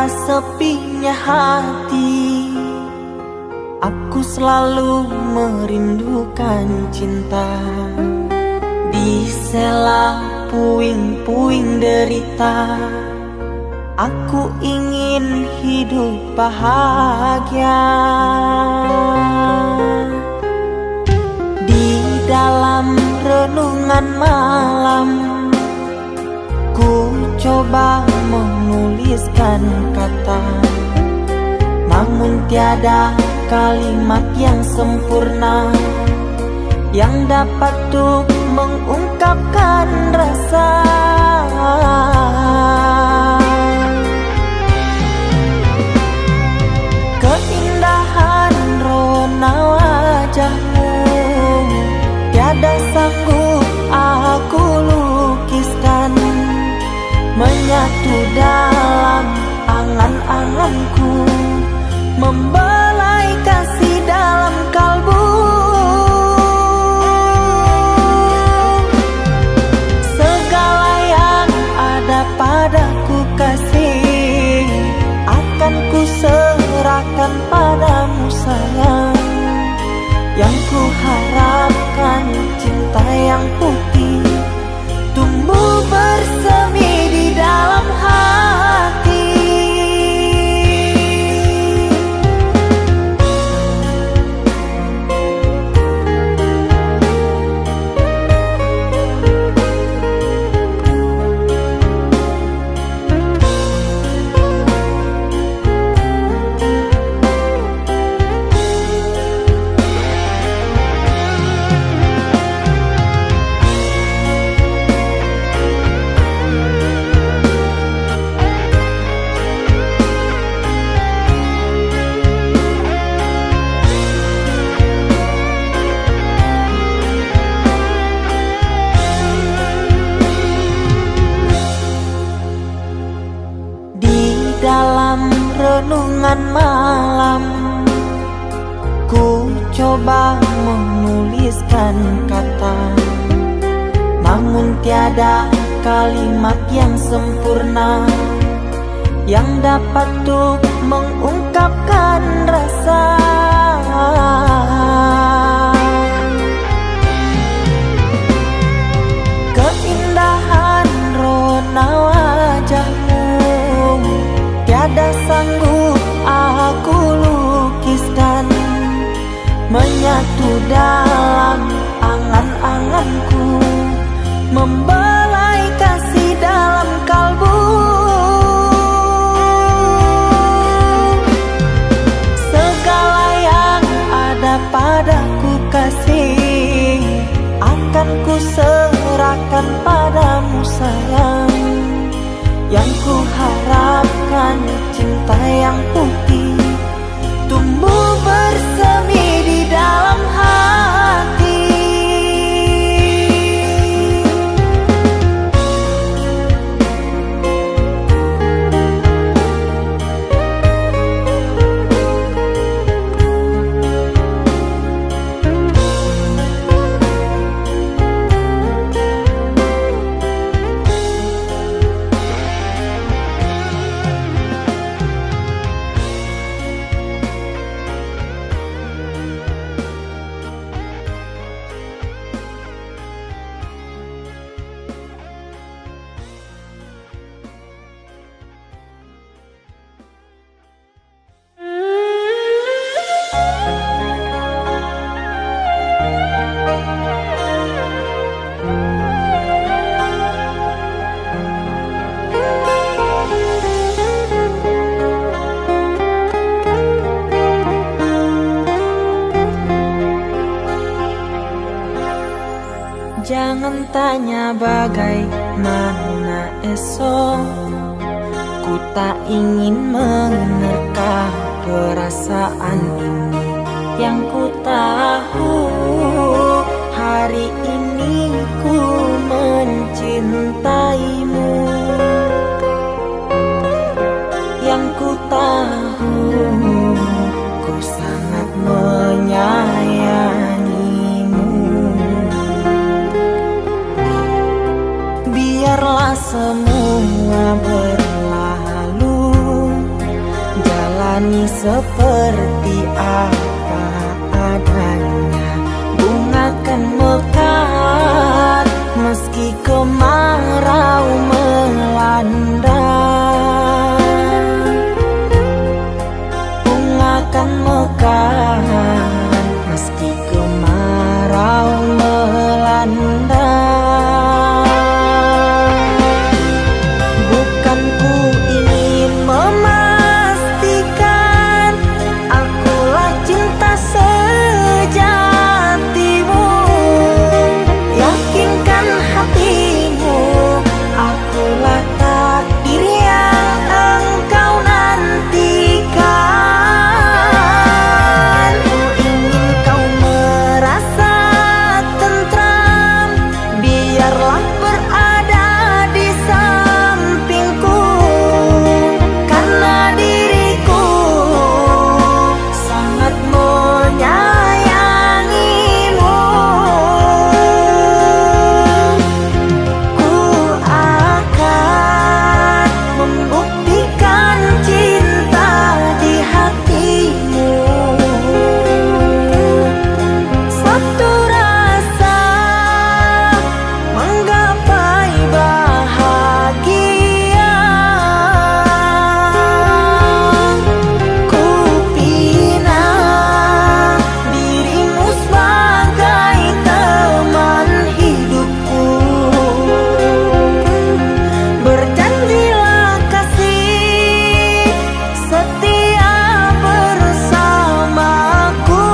sepinya hati, aku selalu merindukan cinta. Di sela puing-puing derita, aku ingin hidup bahagia. Di dalam renungan malam, ku coba menuliskan kata, namun tiada kalimat yang sempurna yang dapat untuk mengungkapkan rasa. Keindahan rona wajahmu tiada sanggup aku lukiskan, menyatu dalam angan-anganku, membelai kasih dalam kalbu. Segala yang ada padaku kasih, akan ku serahkan padamu sayang. Yang ku harapkan cinta yang putih tumbuh bersemi di dalam hati. Dalam renungan malam, ku coba menuliskan kata, namun tiada kalimat yang sempurna yang dapat untuk mengungkapkan rasa. Keindahan rona wajahmu tiada sanggup aku lukiskan, menyatu dalam angan-anganku, membelai kasih dalam kalbu. Segala yang ada padaku kasih, akan ku serahkan padamu sayang. Yang ku harapkan cinta yang putih tumbuh bersemi di dalam hati. Jangan tanya bagaimana esok, ku tak ingin menerka perasaan ini. Yang ku tahu hari ini ku mencintaimu. Yang ku tahu ku sangat menyayangimu. Biarlah semua berlalu, seperti apa adanya. Bunga kan mekar meski kemarau melanda. Bunga kan mekar meski kemarau melanda. Bukan ku ingin memastikan akulah cinta sejatimu. Yakinkan hatimu, akulah takdir yang engkau nantikan. Ku ingin kau merasa tentram, biarlah berada di sampingku, karena diriku sangat menyayangimu. Ku akan membuktikan cinta di hatimu. Satu rasa menggapai bahagia. Ku pinang dirimu sebagai teman hidupku. Berjanjilah kasih setia bersamaku.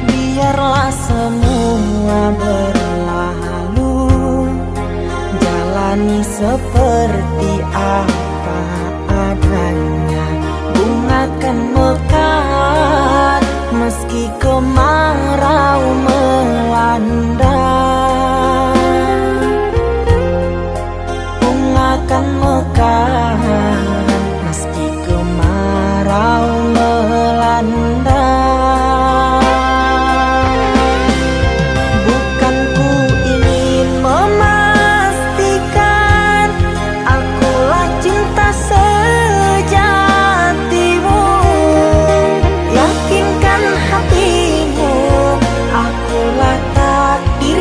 Biarlah semua berlalu, jalani seperti apa adanya. Bunga kan mekar meski kemarau melanda. Bunga kan mekar meski kemarau melanda. Bukan ku ingin memastikan akulah cinta sejatimu. Yakinkan hatimu, akulah takdir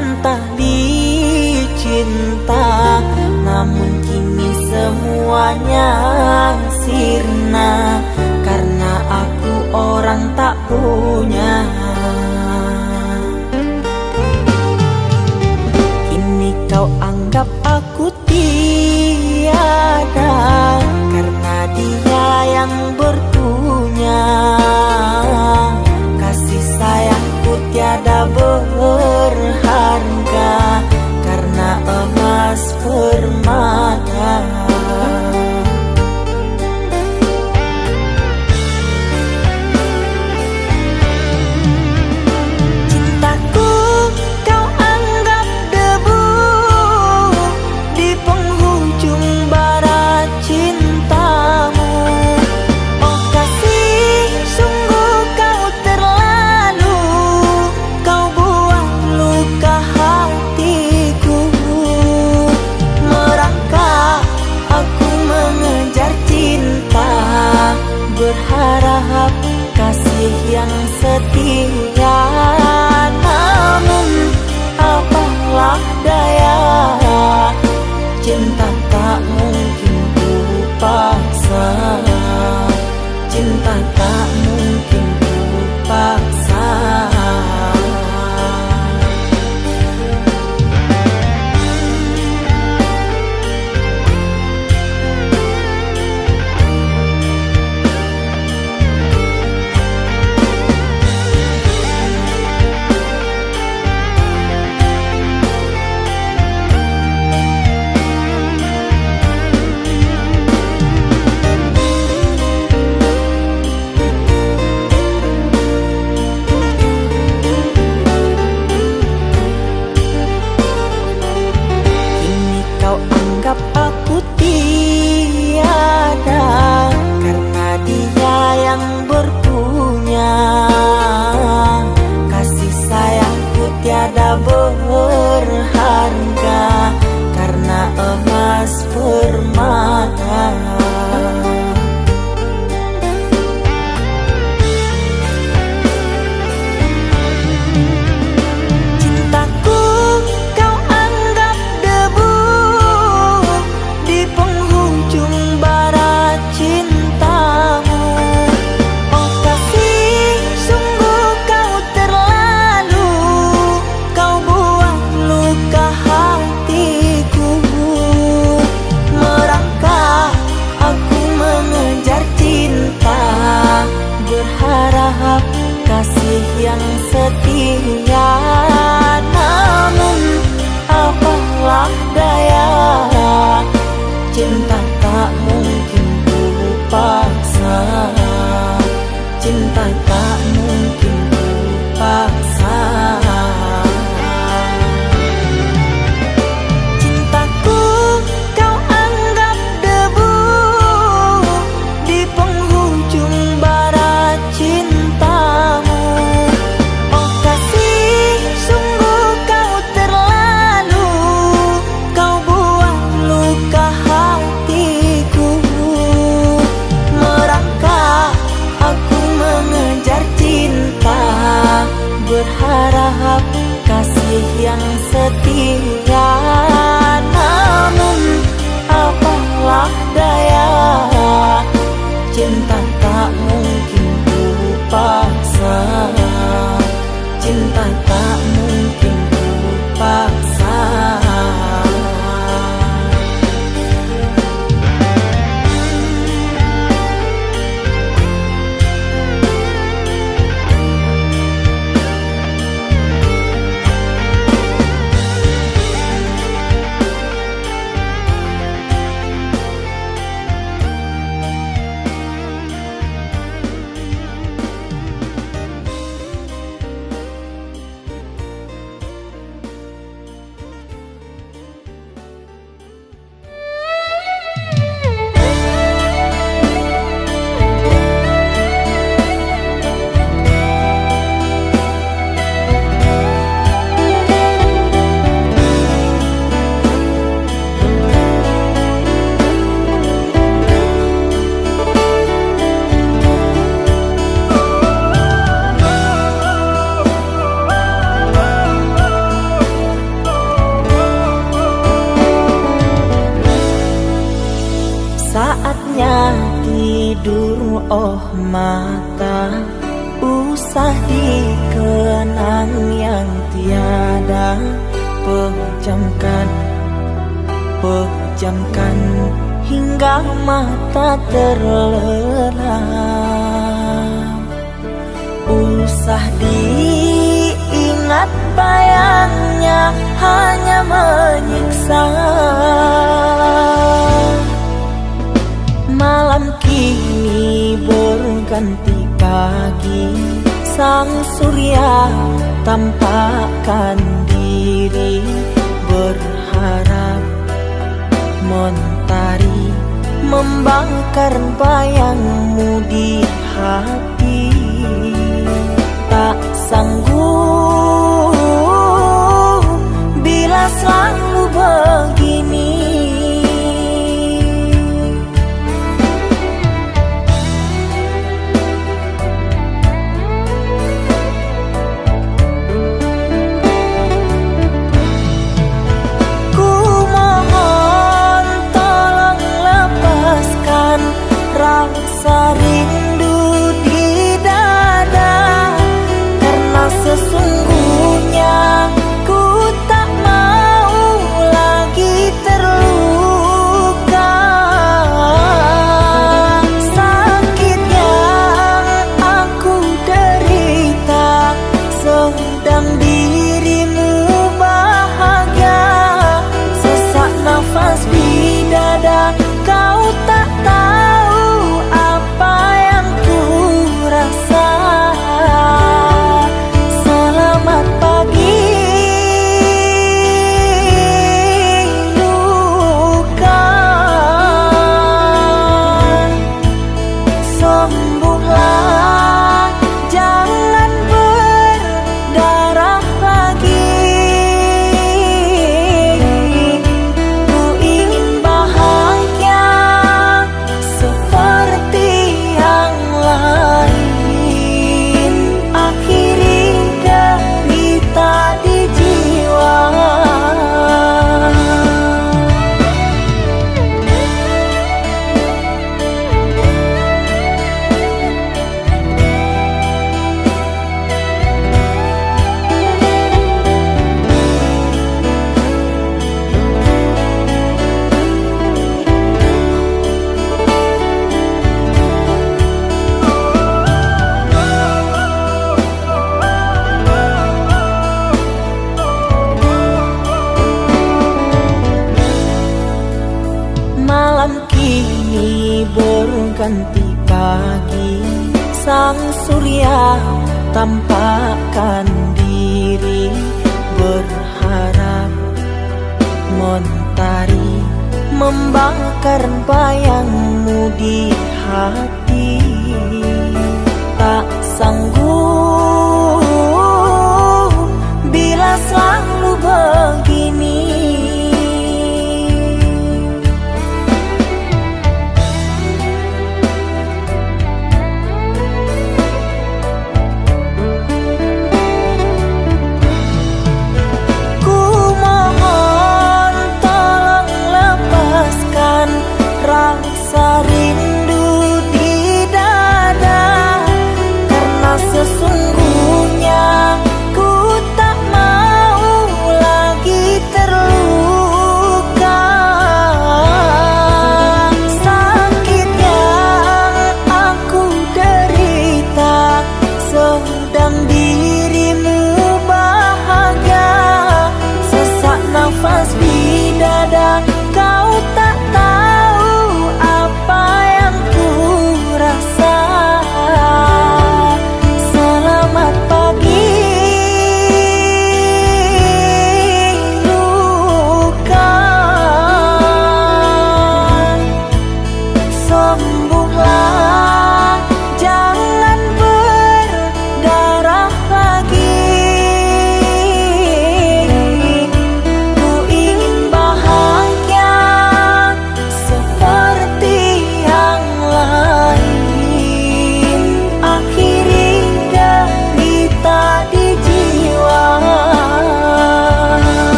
dan tali cinta, namun kini semuanya sirna karena aku orang tak punya. Kini kau anggap aku tiada karena dia yang berpunya. Kasih sayangku tiada berharga karena emas permata. Cintaku kau anggap debu di penghujung bara cintamu. Oh kasih, sungguh kau terlalu, kau buang luka hatiku. Merangkak aku mengejar cinta, berharap kasih yang setia. Namun apalah daya, cinta tak mungkin ku paksa. Cinta tak mungkin ku paksa. Kau anggap aku tiada karena dia yang berpunya. Kasih sayangku tiada berharga karena emas permata. Cintaku kau anggap debu di penghujung bara cintamu. Oh kasih, sungguh kau terlalu, kau buang luka hatiku. Merangkak aku mengejar cinta, berharap kasih yang setia. Namun apalah daya, cinta tak mungkin ku paksa. Cinta tak mungkin ku paksa. Cintaku kau anggap debu di penghujung bara cintamu. Oh kasih, sungguh kau terlalu, kau buang luka hatiku. Merangkak aku mengejar cinta, berharap kasih yang setia. Namun apalah daya, cinta tak mungkin ku paksa. Cinta tak mungkin ku paksa. oh mata, usah dikenang yang tiada. Pejamkan hingga mata terlelap. Usah diingat bayangnya hanya menyiksa. Malam kini berganti pagi, sang surya tampakkan diri, berharap mentari membakar bayangmu di hati. Tak sanggup bila selalu begini. Rasa rindu di dada, karena sesungguhnya ku tak mau lagi terluka. Sakit yang aku derita, sedang dirimu bahagia. Sesak nafas di dada, kau tak tahu apa yang ku rasa. Selamat pagi luka, sembuhlah, jangan berdarah lagi. Ku ingin bahagia seperti yang lain, akhiri derita di jiwa. Malam kini berganti pagi, sang surya tampakkan diri, berharap mentari membakar bayangmu di hati. Tak sanggup bila selalu begini. Rasa rindu di dada, karena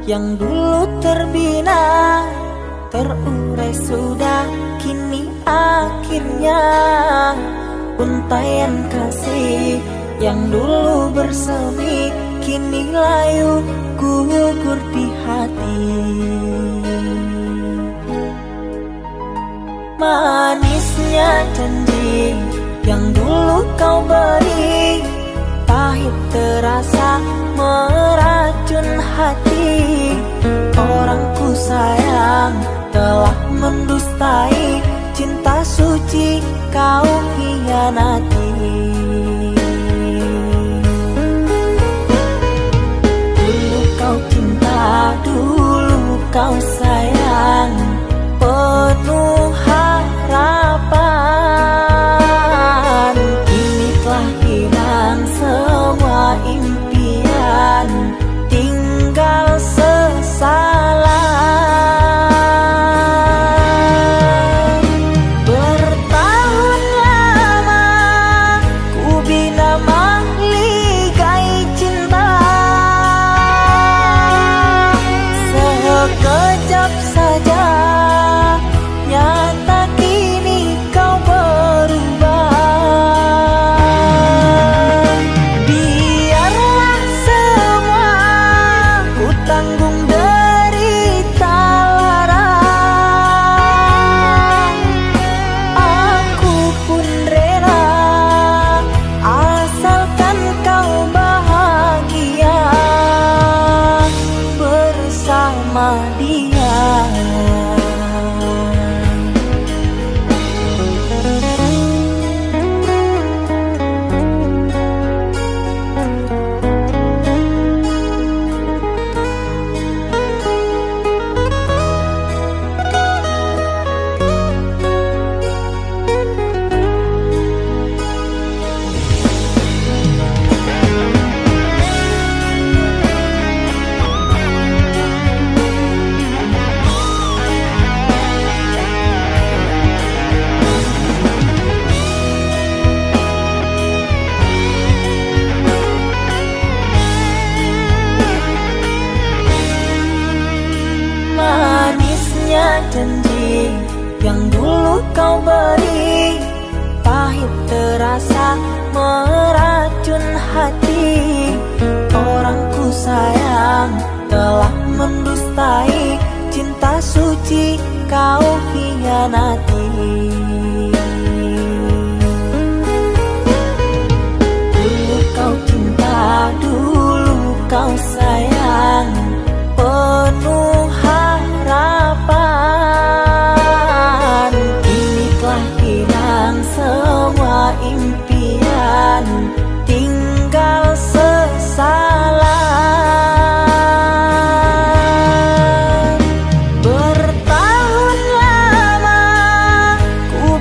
yang dulu terbina, terurai sudah kini akhirnya. Untaian kasih yang dulu bersemi, kini layu gugur di hati. Manisnya janji yang dulu kau beri, pahit terasa meracun hati. Orang ku sayang telah mendustai, cinta suci kau hianati. Dulu kau cinta, dulu kau sayang, penuh harapan. Kini telah hilang semua impian, tinggal sesalan. Bertahun lama ku bina mahligai cinta, sekejap saja nyata kini kau berubah. Biarlah semua ku tanggung derita lara, aku pun rela asalkan kau bahagia bersama dia. Manisnya janji yang dulu kau beri, pahit terasa meracun hati. Orang ku sayang telah mendustai, cinta suci kau hianati. Dulu kau cinta, dulu kau sayang, penuh harapan. Kini telah hilang semua impian, tinggal sesalan. Bertahun lama ku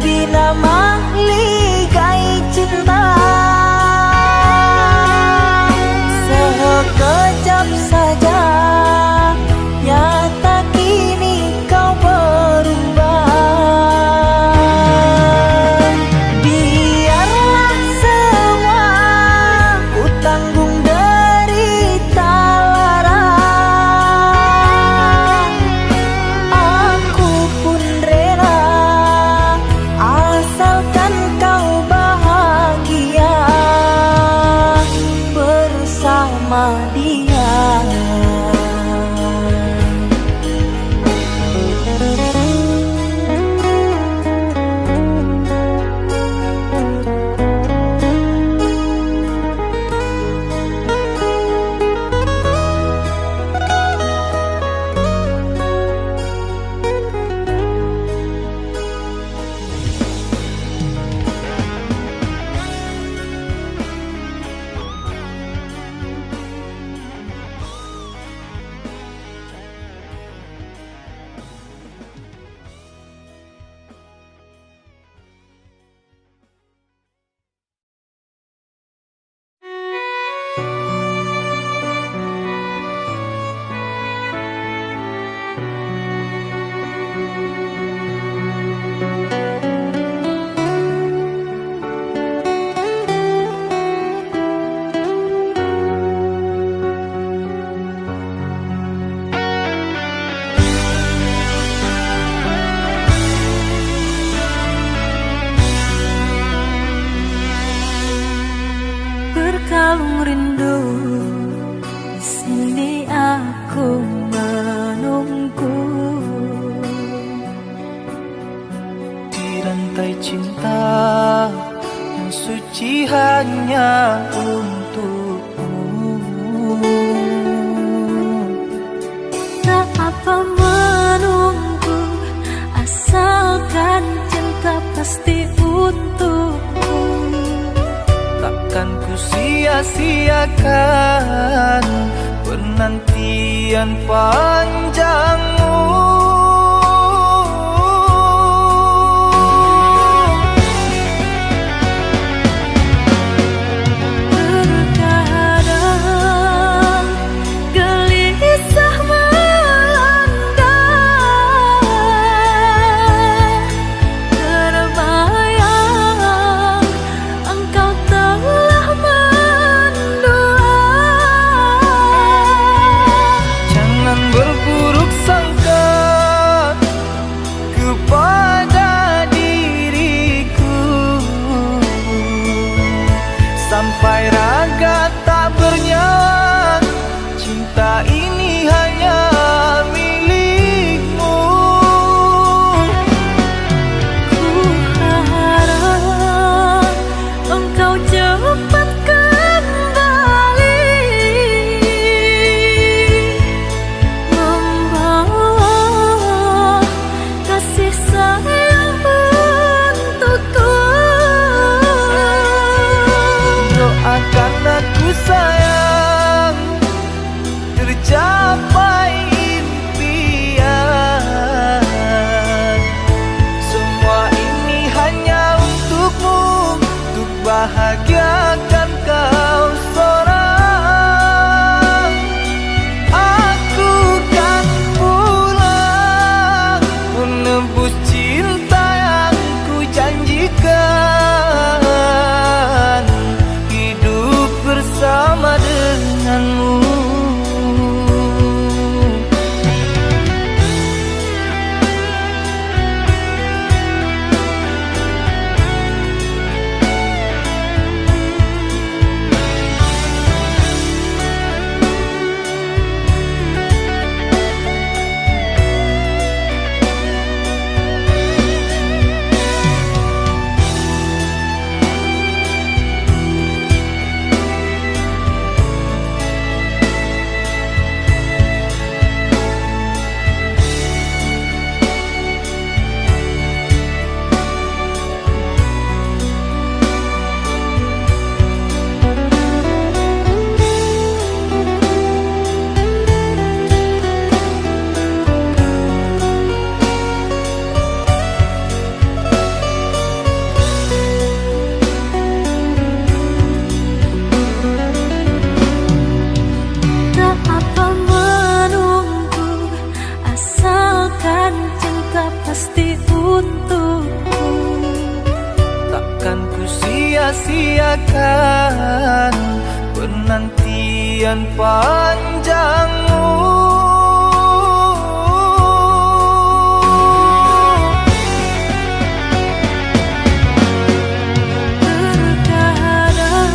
rantai cinta yang suci hanya untukmu. Tak apa menunggu, asalkan cinta pasti untukku. Takkan ku sia-siakan penantian panjangmu. Terkadang gelisah melanda, terbayang engkau telah mendua. Jangan berburuk sangka kepada diriku, sampai raga tak bernyawa, cinta ini hanya milikmu. Ku harap engkau cepat kembali, membawa kasih sayang untukku. Doakan aku sayang, tercapai impian. Semua ini hanya untukmu, untuk bahagiakan kau seorang. Aku kan pulang menebus cinta yang ku janjikan, hidup bersama denganmu. Tak apa menunggu, asalkan cinta pasti untukku. Takkan ku sia-siakan penantian panjangmu. Terkadang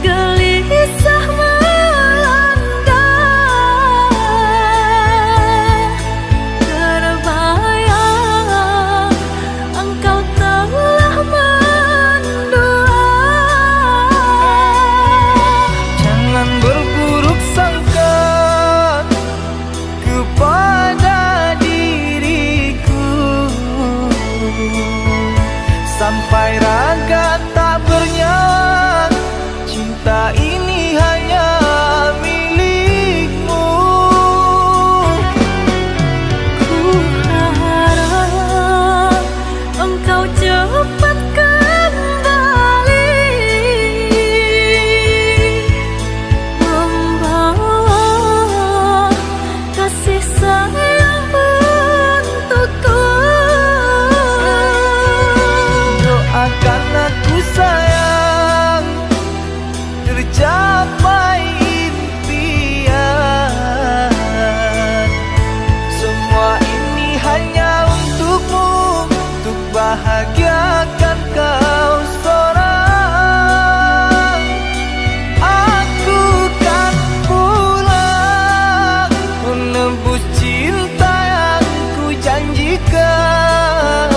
gelisah melanda, terbayang engkau telah mendua. Jangan berburuk sangka kepada diriku, sampai raga tak bernyawa, cinta ini hanya milikmu. Ku harap engkau cepat kembali, membawa kasih sayang untukku. Doakan aku sayang, tercapai impian. Semua ini hanya untukmu, untuk bahagiakan kau seorang. Aku kan pulang menebus cinta yang ku janjikan,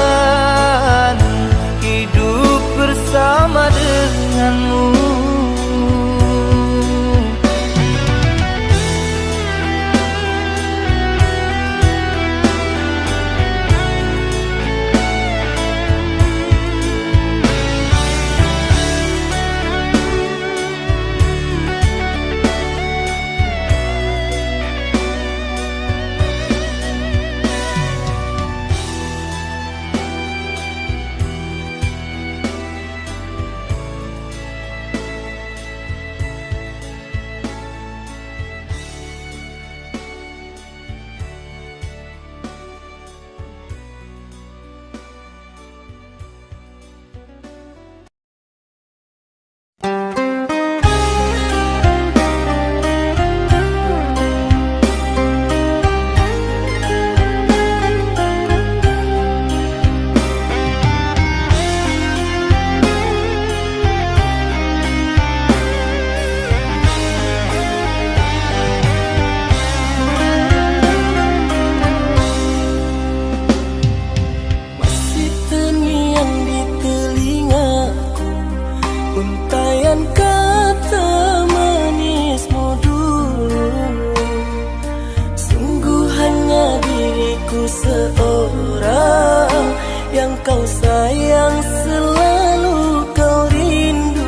seorang yang kau sayang, selalu kau rindu.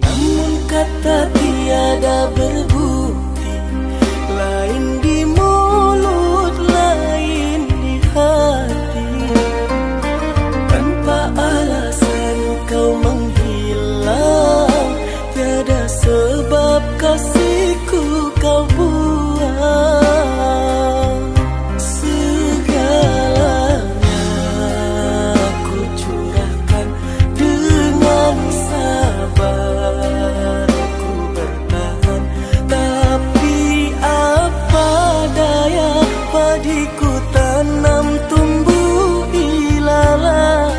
Namun kata tiada berbukti, lain di mulut, lain di hati. Tanpa alasan kau menghilang, tiada sebab kasihku kau buang. Segalanya ku curahkan dengan sabar, ku bertahan, tapi apa daya, padiku tanam tumbuh ilalang.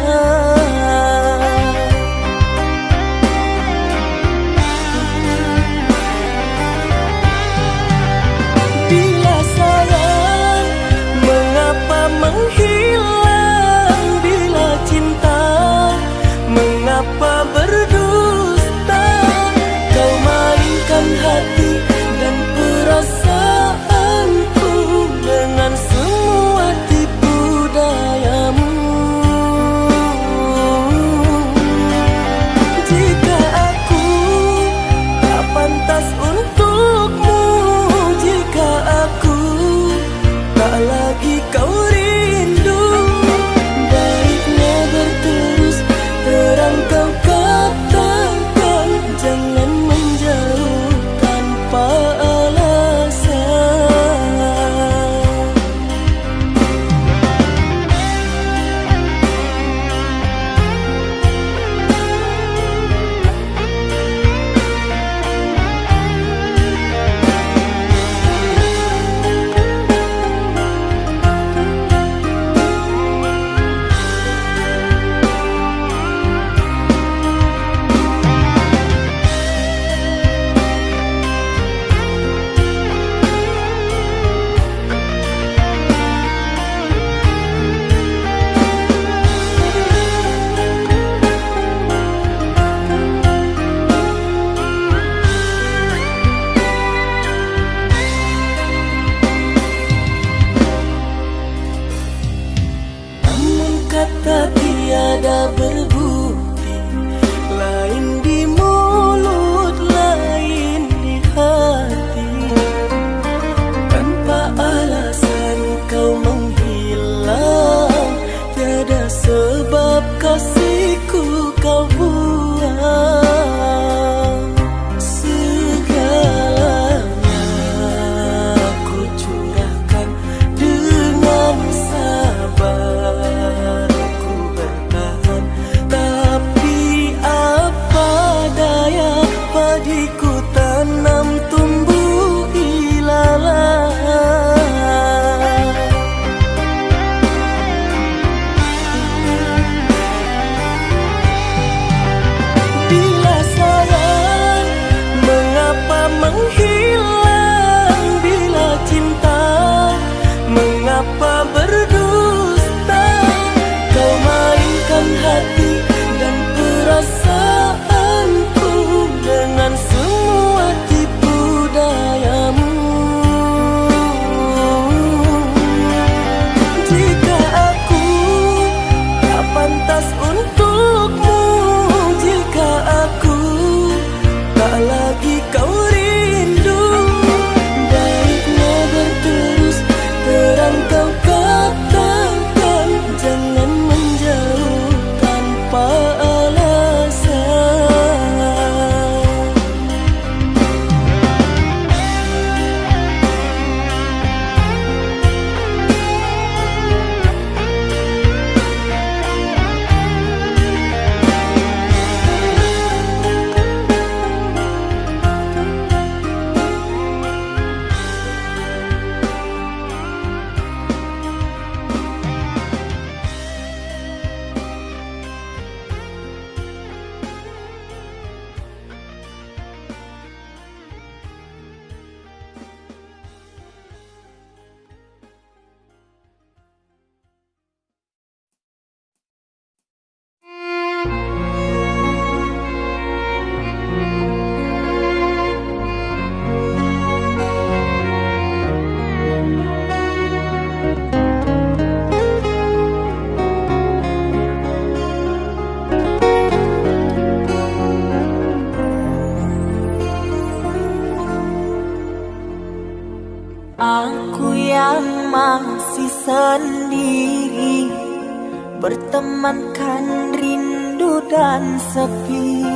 sendiri, bertemankan rindu dan sepi.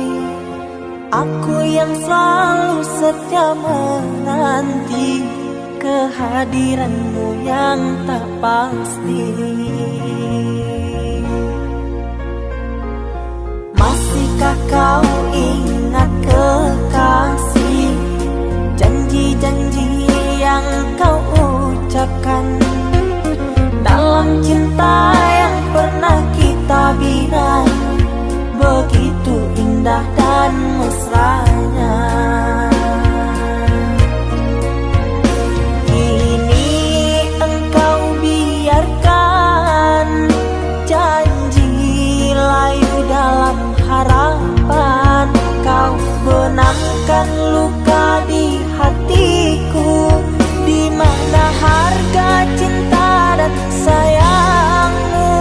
Aku yang selalu setia menanti kehadiranmu yang tak pasti. Masihkah kau ingat kekasih, janji-janji yang kau ucapkan dalam cinta yang pernah kita bina, begitu indah dan mesranya. Kini engkau biarkan janji layu dalam harapan, kau benamkan luka di hatiku, di mana harga cinta dan sayangmu.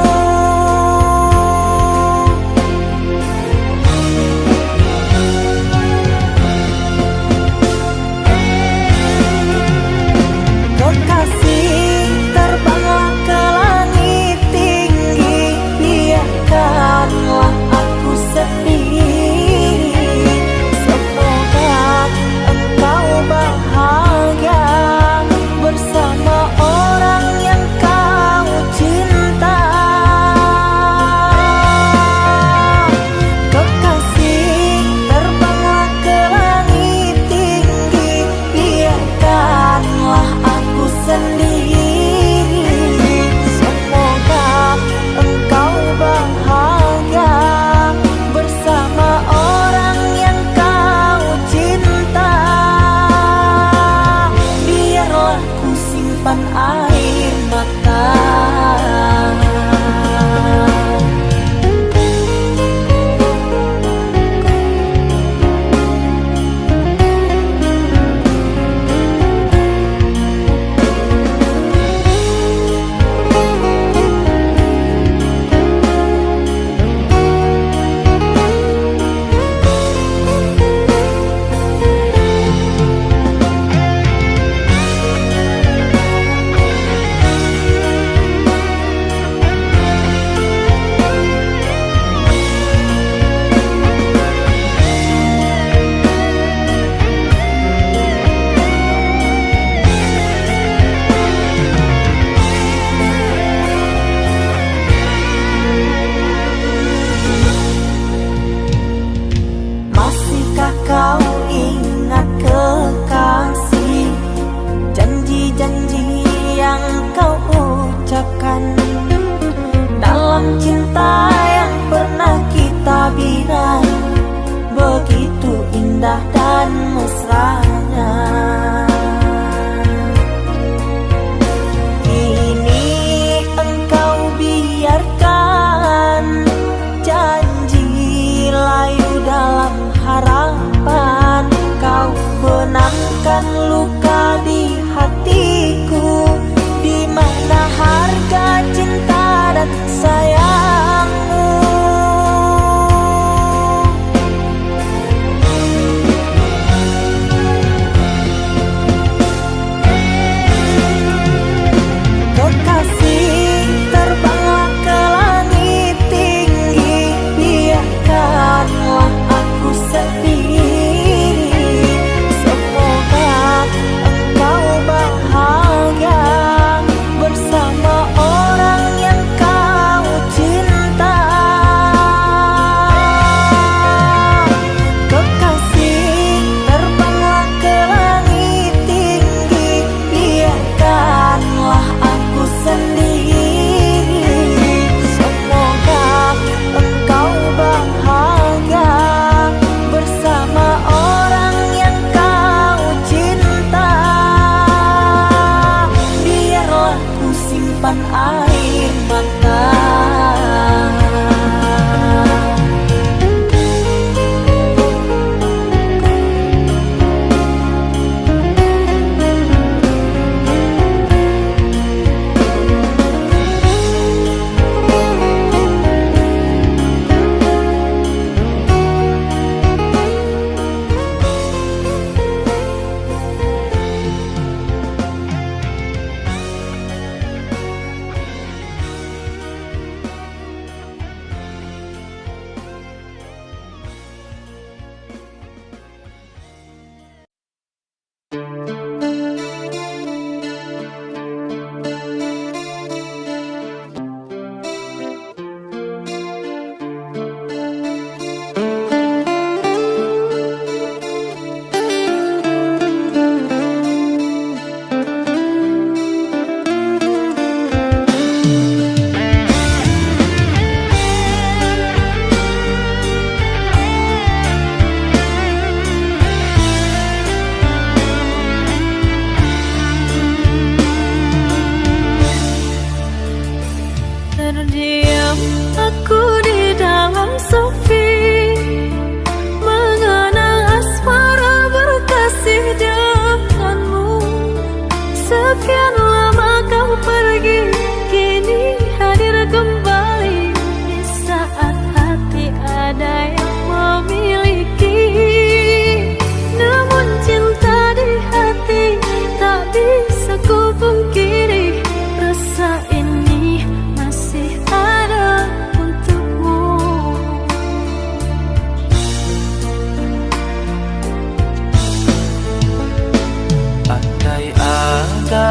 Kekasih, terbanglah ke langit tinggi, biarkanlah aku sendiri. Semoga engkau bahagia bersama orang yang kau cinta. Kekasih, terbanglah ke langit tinggi, biarkanlah aku sendiri. Semoga engkau bahagia bersama orang yang kau cinta. Biarlah ku simpan air mata. Masihkah kau ingat kekasih, janji-janji yang kau ucapkan dalam cinta yang pernah kita bina, begitu indah dan mesranya. Kini engkau biarkan janji layu dalam harapan, kau benamkan luka di hatiku, di mana harga cinta dan sayangmu. Kekasih, terbanglah ke langit tinggi, biarkanlah aku sendiri. Semoga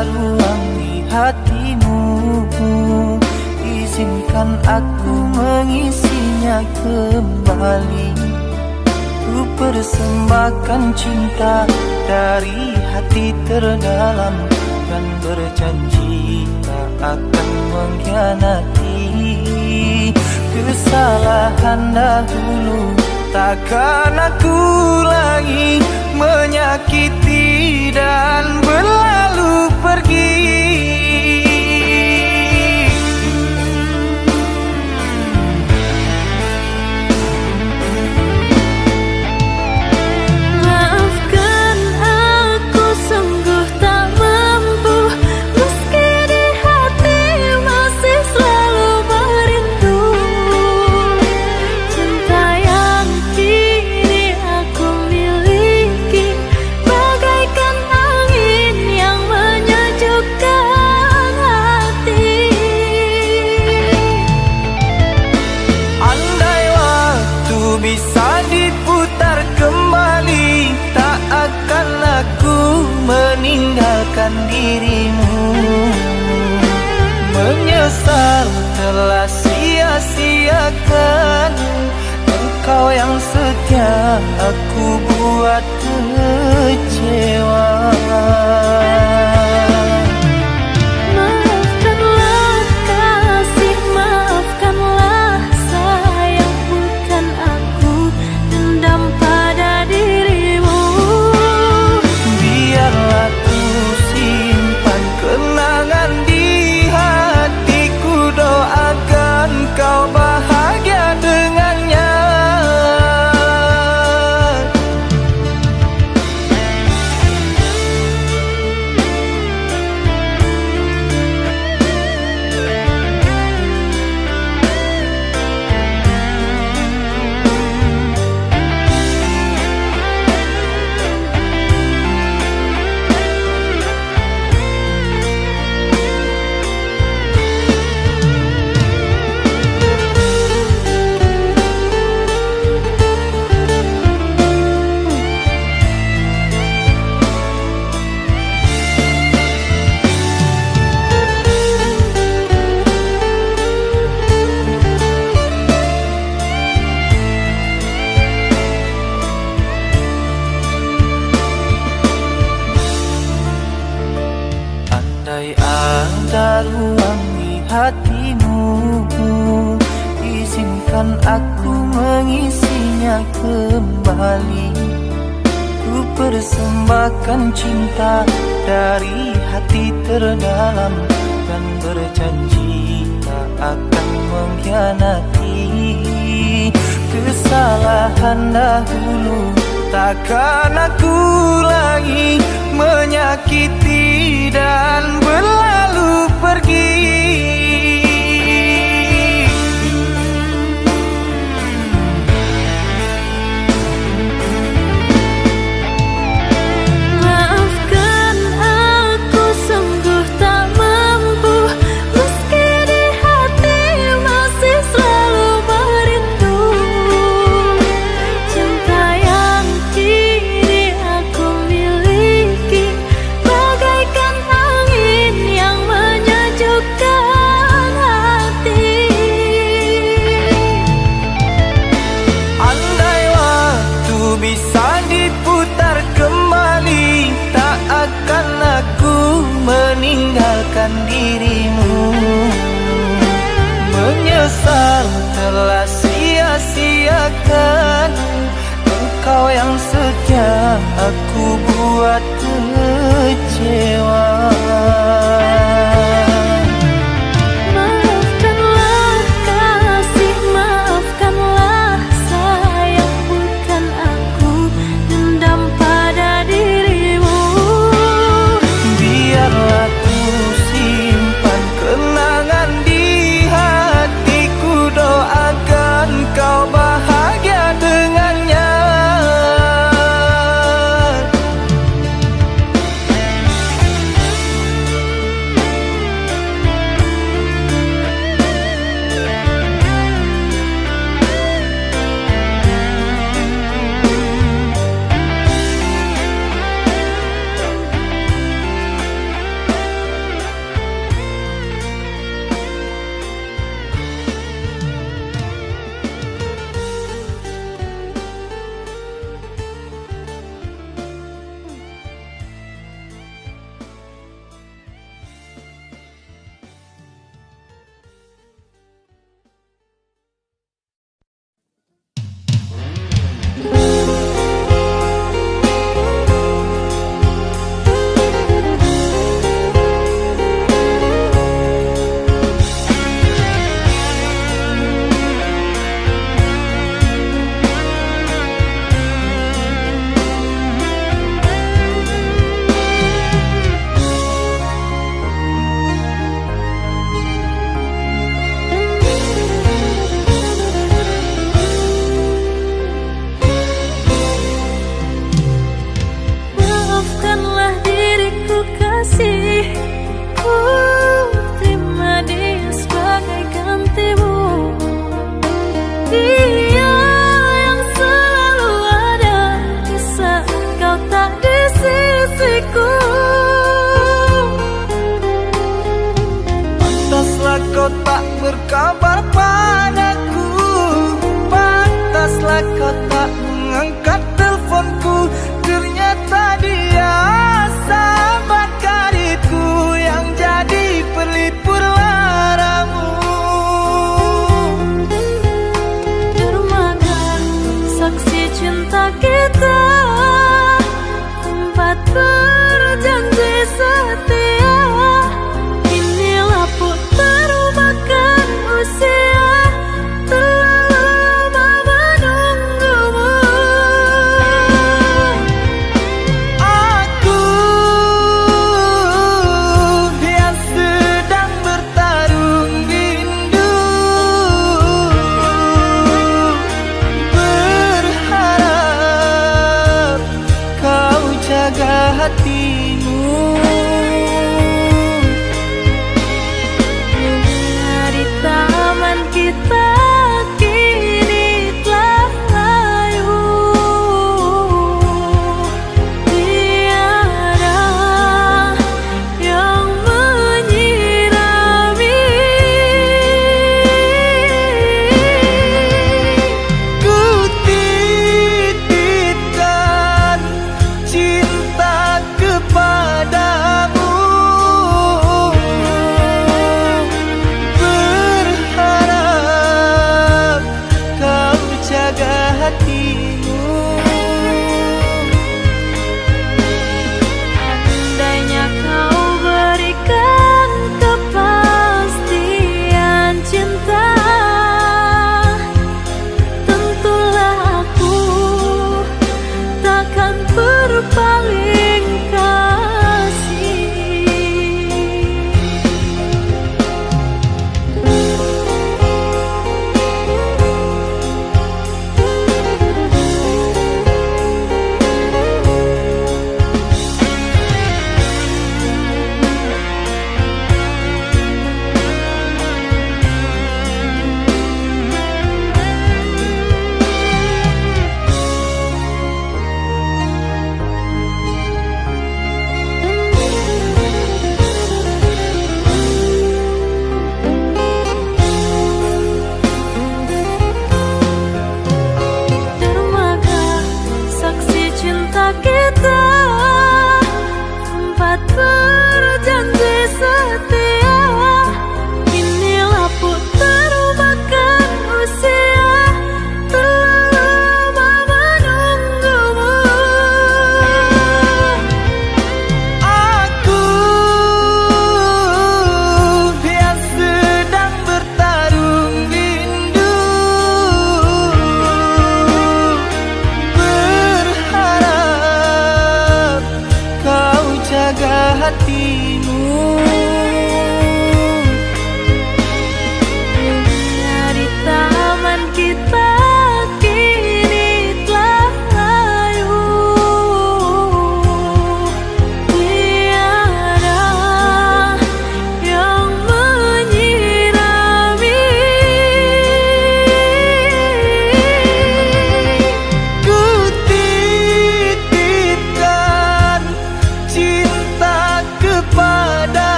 ada ruang di hatimu, izinkan aku mengisinya kembali. Ku persembahkan cinta dari hati terdalam, dan berjanji tak akan mengkhianati. Kesalahan dahulu takkan aku ulangi, menyakiti dan berlalu pergi. Maafkan aku sungguh tak mampu, meski di hati masih selalu merindu. Cinta yang kini aku miliki bagaikan angin yang menyejukkan hati. Andai waktu bisa diputar kembali, tak akan aku meninggalkan dirimu. Menyesal telah sia-siakan engkau yang setia, aku buat kecewa. Maafkanlah kasih, maafkanlah sayang, bukan aku dendam pada dirimu. Biarlah ku simpan kenangan di hatiku, doakan kau bahagia dengannya. Andai ada ruang di hatimu, izinkan aku mengisinya kembali. Ku persembahkan cinta dari hati terdalam, dan berjanji tak akan mengkhianati. Kesalahan dahulu takkan aku ulangi, menyakiti dan berlalu pergi. Maafkan aku sungguh tak mampu, meski di hati masih selalu merindu. Cinta yang kini aku miliki bagaikan angin yang menyejukkan hati. Andai waktu bisa diputar kembali, tak akan aku meninggalkan dirimu. Menyesal telah sia-siakan engkau yang setia, aku buat kecewa.